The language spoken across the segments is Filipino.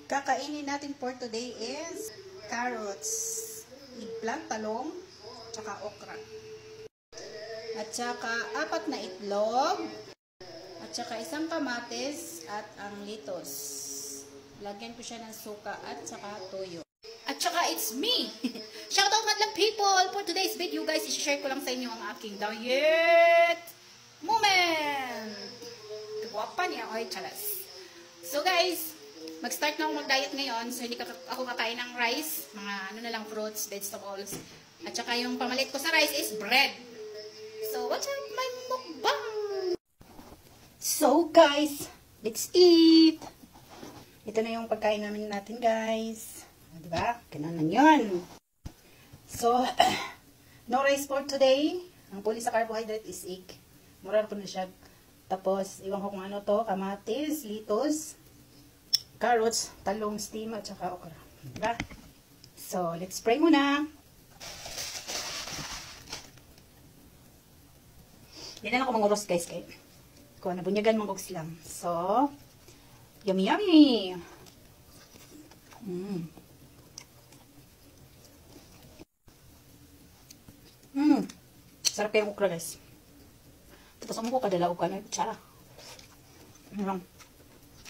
Kakainin natin for today is carrots, eggplant, talong, tsaka okra. At tsaka 4 na itlog, at tsaka isang kamatis at ang litos. Lagyan ko siya ng suka at tsaka toyo. At tsaka it's me! Shoutout madlang people! For today's video guys, i-share ko lang sa inyo ang aking diet moment! Kagwapa niya, oy, chalas. So guys, mag-start na ako mag-diet ngayon. So hindi ako kakain ng rice, mga ano na lang, fruits, vegetables. At saka yung pamalit ko sa rice is bread. So watch out my mukbang! So guys, let's eat! Ito na yung pagkain natin guys. Diba? Ganun yun. So, no rice for today. Ang puli sa carbohydrate is egg. Mura po na siya. Tapos, iwan ko kung ano to. Kamatis, litos, carrots, talong, steam, at saka okra. Diba? So, let's pray muna. Hindi na ako manguros guys. Kung nabunyagan mong lang. So, yummy yummy! Sarap yung okra guys. Tapos mo ko kadala ko na kutsara.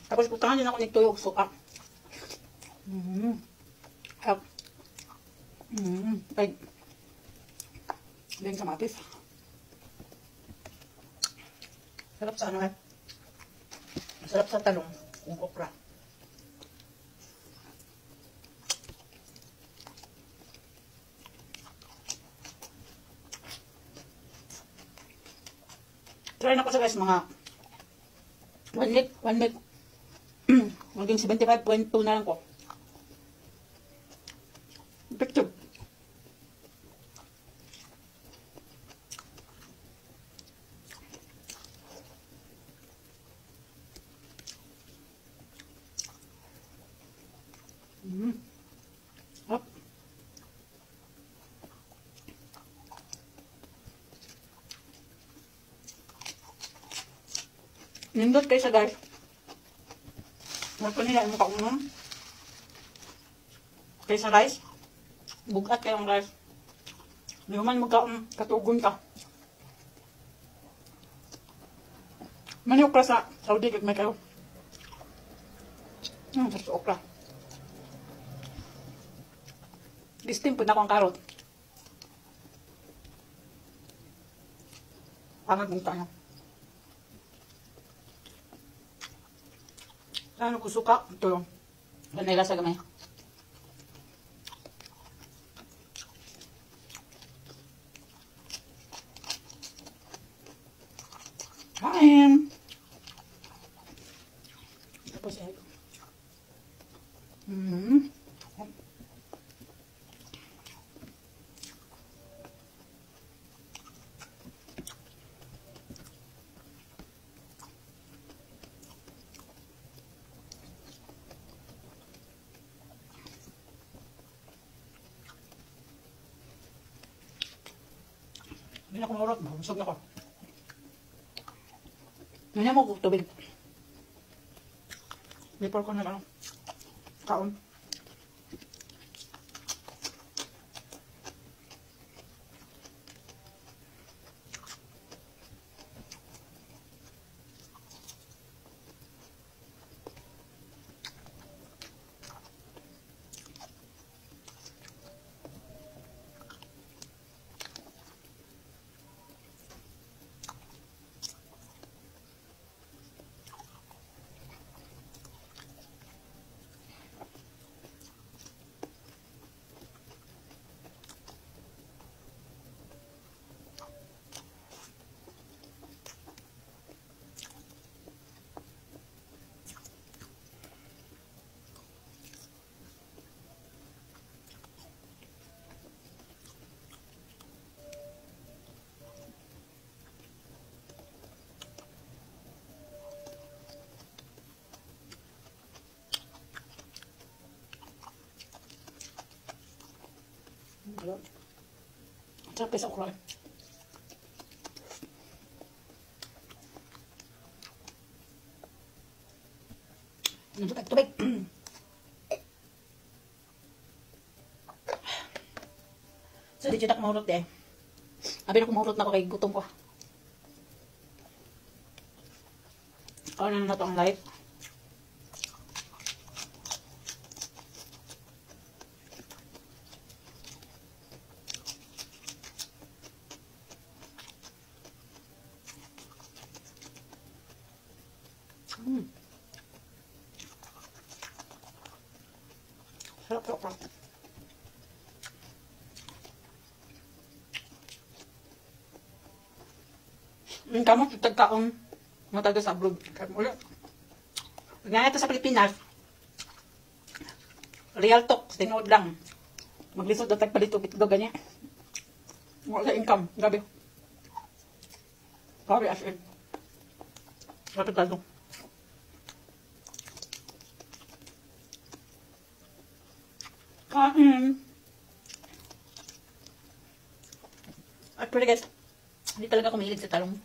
Tapos putangan din ako nagtuyog suka. Ay. Din kamatis. Sarap sa ano eh. Sarap sa talong. Yung okra. Try na ko sa guys mga 1 week maging 75.2 na lang ko. Effective. Up. Nindot kayo sa guys. Nagpanila yung kaunom. Kaya sa rice. Bugat kayong rice. Hindi man katugon ka. Mani okra sa Saudi kag may kayo. Sa okra. Gistim po na akong karot. Pangat mong tayo. Ano ko suka? Ito yung ganay lasa gamay. Kain! Tapos egg. Hindi na ako maurot. Busog na ako. Ganyan mo kung tubig. Before ko na kaon. Sarap sa okra. Tubig. So, di dyan ako mahurot eh. Abi na ko mahurot na ako kay gutom ko. Ano na ito ang light? Sarap, sarap, sarap. Kamu tagkaon matagal sa abroad. Ulit. Ganyan ito sa Pilipinas. Real talk, tinood lang. Maglisod na tagpalito, ito ganyan. Wala income, gabi. Gabi as in. Gabi talo. Actually guys, hindi talaga ako mahilig sa talong.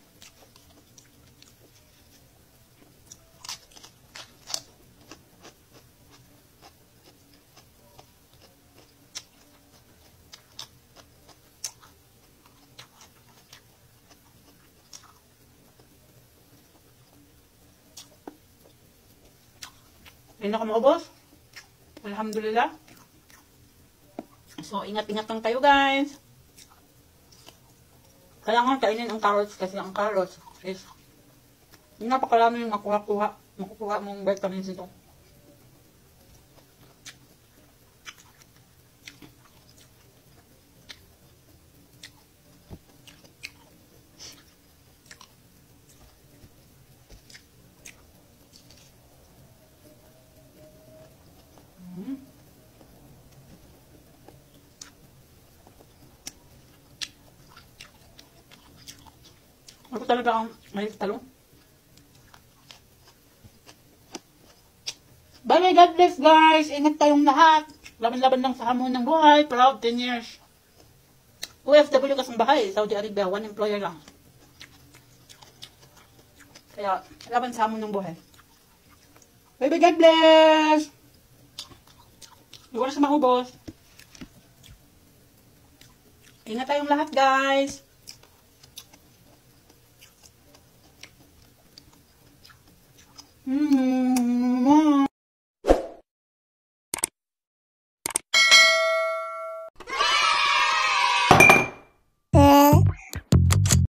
Hindi na ako maubos. Alhamdulillah. So, ingat-ingat lang tayo guys. Kailangan kainin ang carrots kasi ang carrots is napakarami yung makukuha mong vitamins ito. Ako talaga ang mahilig talong. Bye, God bless guys. Ingat tayong lahat. Laban-laban lang sa hamon ng buhay. Proud 10 years. OFW kasang bahay. Saudi Arabia. One employer lang. Kaya, laban sa hamon ng buhay. Bye, God bless. Hindi ko na sa maubos. Ingat tayong lahat guys. Mm-hmm.